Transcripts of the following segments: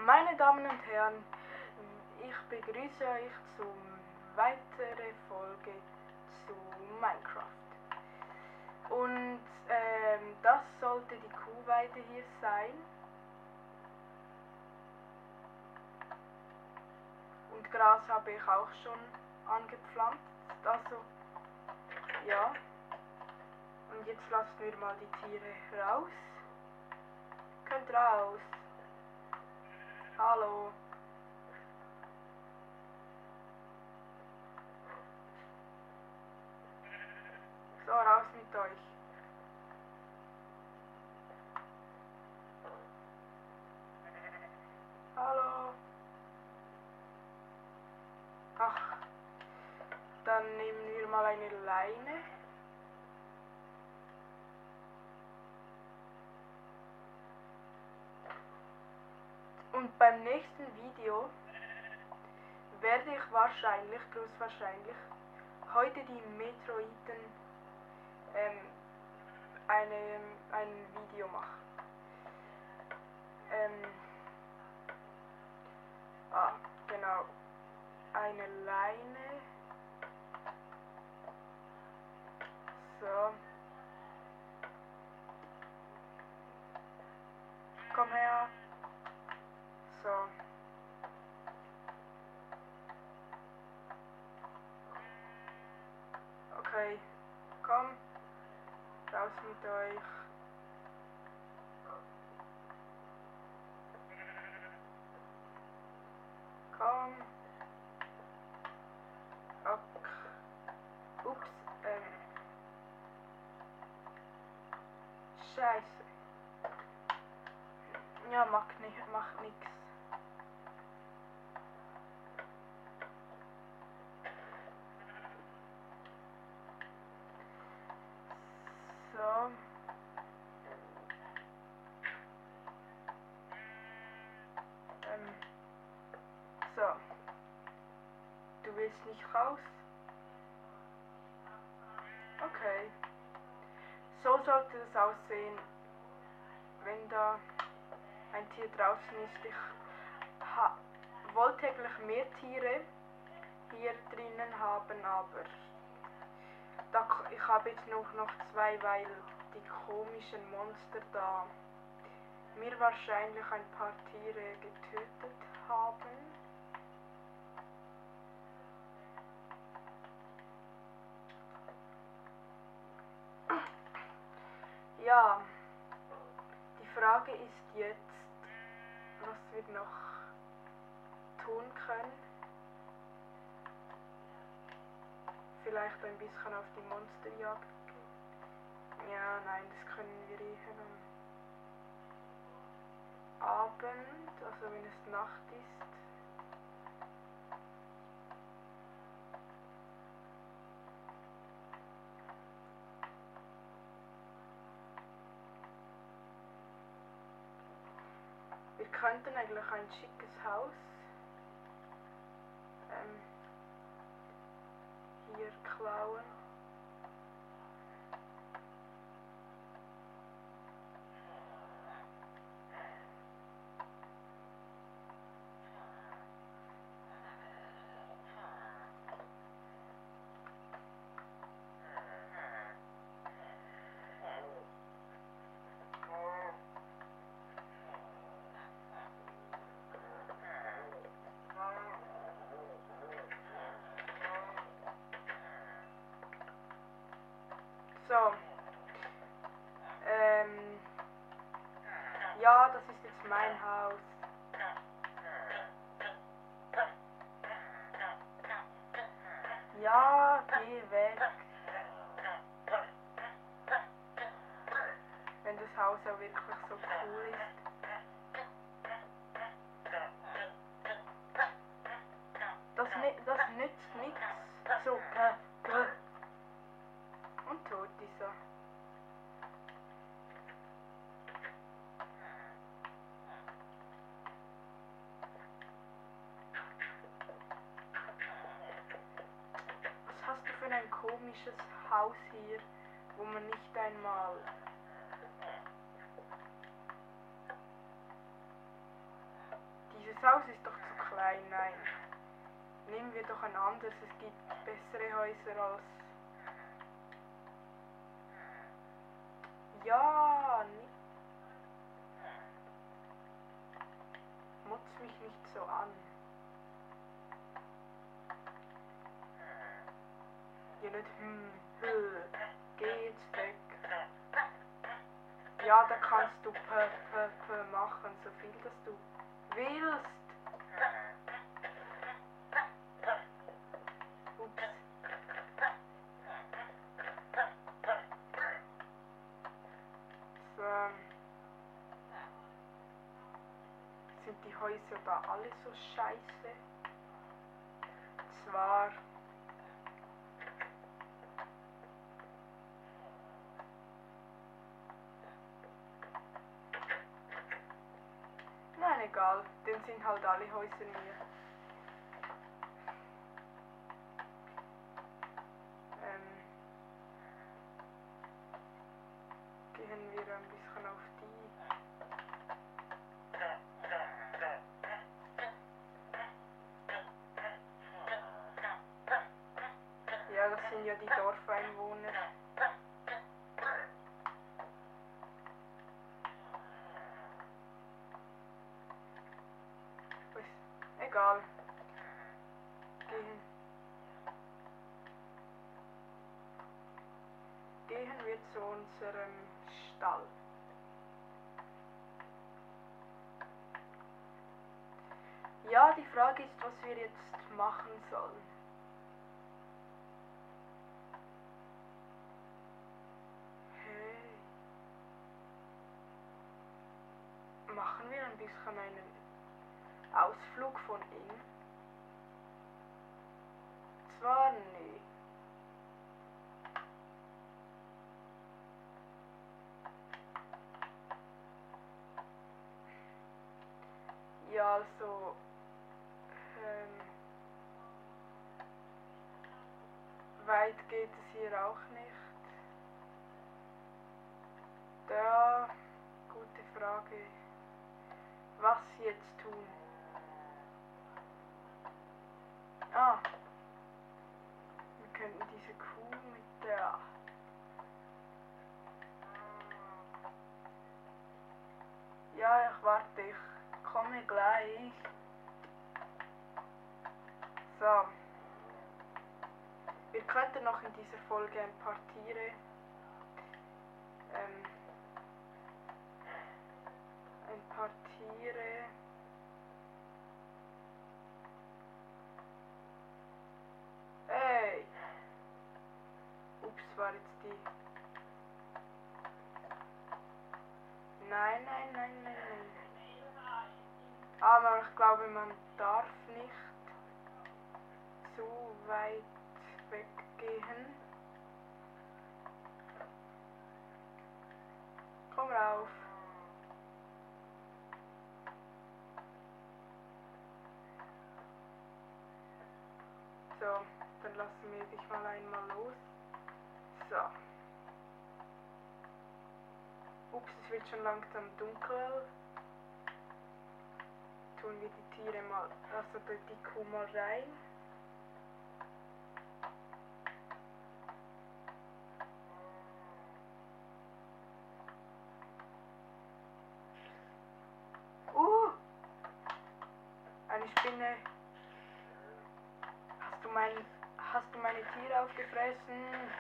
Meine Damen und Herren, ich begrüße euch zum weiteren Folge zu Minecraft. Und das sollte die Kuhweide hier sein. Und Gras habe ich auch schon angepflanzt. Also, ja. Und jetzt lassen wir mal die Tiere raus. Könnt raus. Hallo. So, raus mit euch. Hallo. Ach, dann nehmen wir mal eine Leine. Und beim nächsten Video werde ich wahrscheinlich, großwahrscheinlich, heute die Metroiden ein Video machen. Genau. Eine Leine. So. Komm her. So. Okay. Komm. Raus mit euch. Komm. Okay. Ups. Scheiße. Ja, macht nix. So. So. Du willst nicht raus? Okay. So sollte es aussehen, wenn da ein Tier draußen ist. Ich wollte eigentlich mehr Tiere hier drinnen haben, aber ich habe jetzt noch 2, weil die komischen Monster da mir wahrscheinlich ein paar Tiere getötet haben. Ja, die Frage ist jetzt, was wir noch tun können. Vielleicht ein bisschen auf die Monsterjagd gehen. Ja, nein, das können wir eher am Abend, also wenn es Nacht ist. Wir könnten eigentlich ein schickes Haus hier klauen. So, ja, das ist jetzt mein Haus. Ja, geh weg. Wenn das Haus ja wirklich so cool ist. Das nützt nichts. So, und tot ist er. Was hast du für ein komisches Haus hier, wo man nicht einmal Das Haus ist doch zu klein, nein. Nehmen wir doch ein anderes, es gibt bessere Häuser als... Ja, mutz mich nicht so an. Ja, nicht geh jetzt weg. Ja, da kannst du machen, so viel dass du willst. Ups. So. Sind die Häuser da alle so scheiße? Zwar... Nein, egal, dann sind halt alle Häuser mir. Gehen wir ein bisschen auf die. Ja, das sind ja die Dorfeinwohner. Egal. Gehen wir zu unserem Stall. Ja, die Frage ist, was wir jetzt machen sollen. Hey. Machen wir ein bisschen einen Ausflug von innen? Zwar nee. Ja, also weit geht es hier auch nicht. Da, gute Frage. Was jetzt tun? Ah, wir könnten diese Kuh mit der... Ja, ich warte, ich komme gleich. So. Wir könnten noch in dieser Folge ein paar Tiere Hey! Ups, war jetzt die... Nein. Aber ich glaube, man darf nicht zu weit weggehen. Komm rauf. So, dann lassen wir dich mal einmal los. So. Ups, es wird schon langsam dunkel. Tun wir die Tiere mal, also die Kuh mal rein. Eine Spinne. Hast du meine Tiere aufgefressen?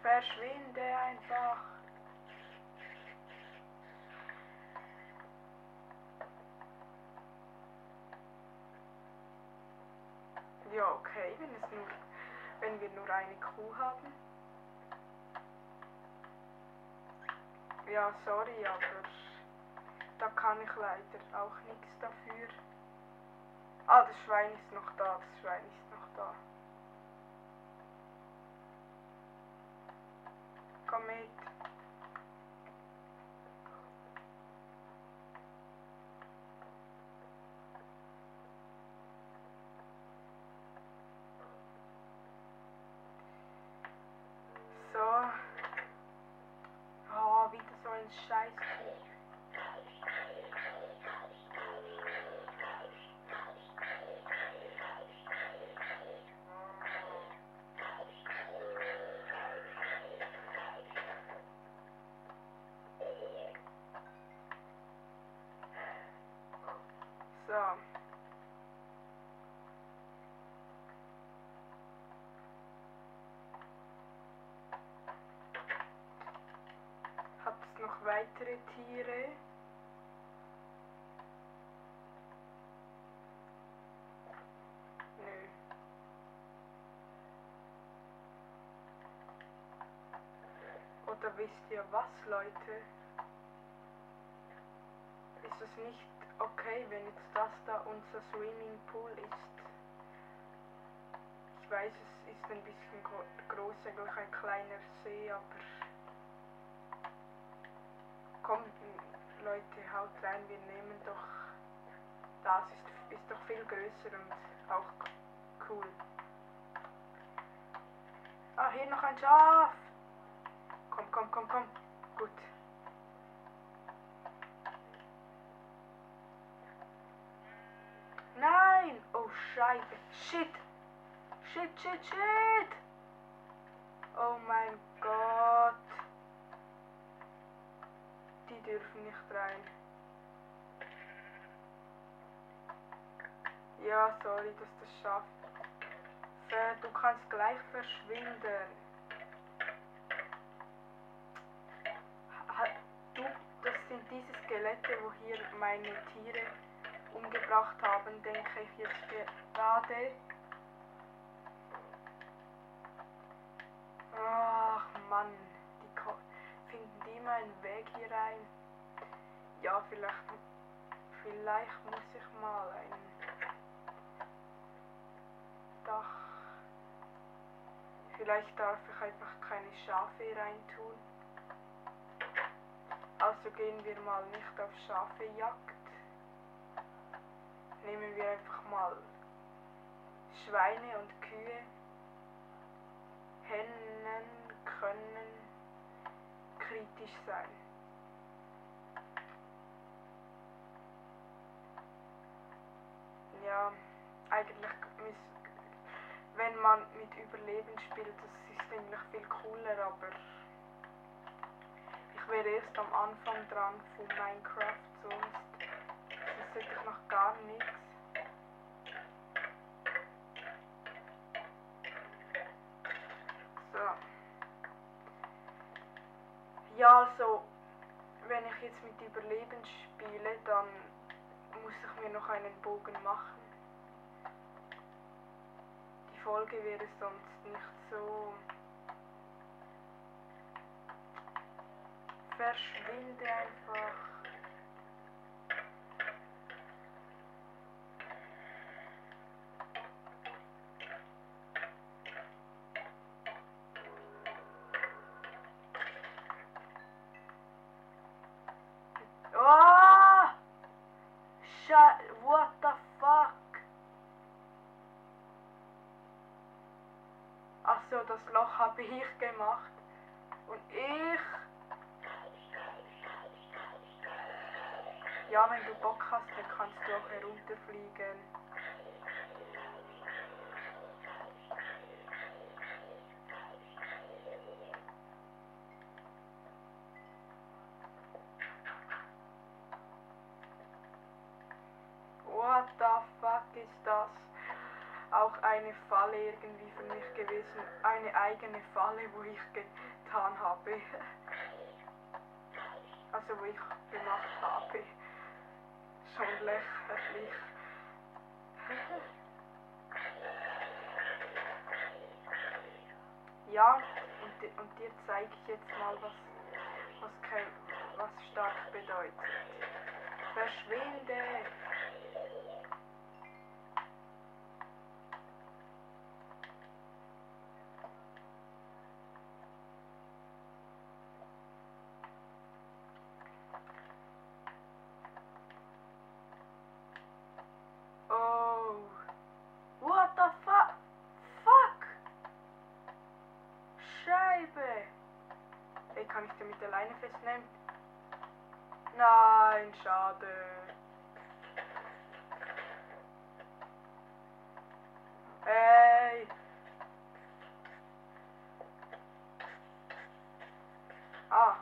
Verschwinde einfach. Ja, okay, wenn wir nur eine Kuh haben. Ja, sorry, aber da kann ich leider auch nichts dafür. Ah, das Schwein ist noch da, Komm mit. weitere Tiere. Nö. Oder wisst ihr was, Leute? Ist es nicht okay, wenn jetzt das da unser Swimmingpool ist? Ich weiß, es ist ein bisschen groß, eigentlich ein kleiner See, aber kommt, Leute, haut rein, wir nehmen doch, das ist doch viel größer und auch cool. Ah, hier noch ein Schaf! Komm, komm, komm, komm. Gut. Nein! Oh, Scheiße. Shit! Shit, shit, shit! Oh mein Gott. Die dürfen nicht rein. Ja, sorry, dass das Schaf. Du kannst gleich verschwinden. Das sind diese Skelette, wo hier meine Tiere umgebracht haben, denke ich jetzt gerade. Ach Mann, die finden die immer einen Weg hier rein. Ja, vielleicht muss ich mal ein Dach. Vielleicht darf ich einfach keine Schafe reintun. Also gehen wir mal nicht auf Schafejagd. Nehmen wir einfach mal Schweine und Kühe. Hennen können kritisch sein. Ja, eigentlich wenn man mit Überleben spielt, das ist eigentlich viel cooler, aber ich wäre erst am Anfang dran von Minecraft, sonst hätte ich noch gar nichts. So. Ja, also, wenn ich jetzt mit Überleben spiele, dann muss ich mir noch einen Bogen machen. Die Folge wäre sonst nicht so. Verschwinde einfach. Oh! What the fuck? Achso, das Loch habe ich gemacht. Und ich... Ja, wenn du Bock hast, dann kannst du auch herunterfliegen. What the fuck ist das? Auch eine Falle irgendwie für mich gewesen. Eine eigene Falle, wo ich getan habe. Also wo ich gemacht habe. Schon lächerlich. Ja, und dir zeige ich jetzt mal, was stark bedeutet. Verschwinde! Oh! What the fuck? Fuck! Scheibe! Ey, kann ich den mit der Leine festnehmen? Nein, schade. Ey! Ah!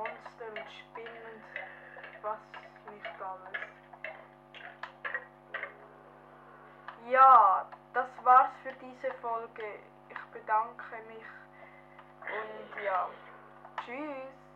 Monster und Spinnen und was nicht alles. Ja, das war's für diese Folge. Ich bedanke mich und ja, tschüss.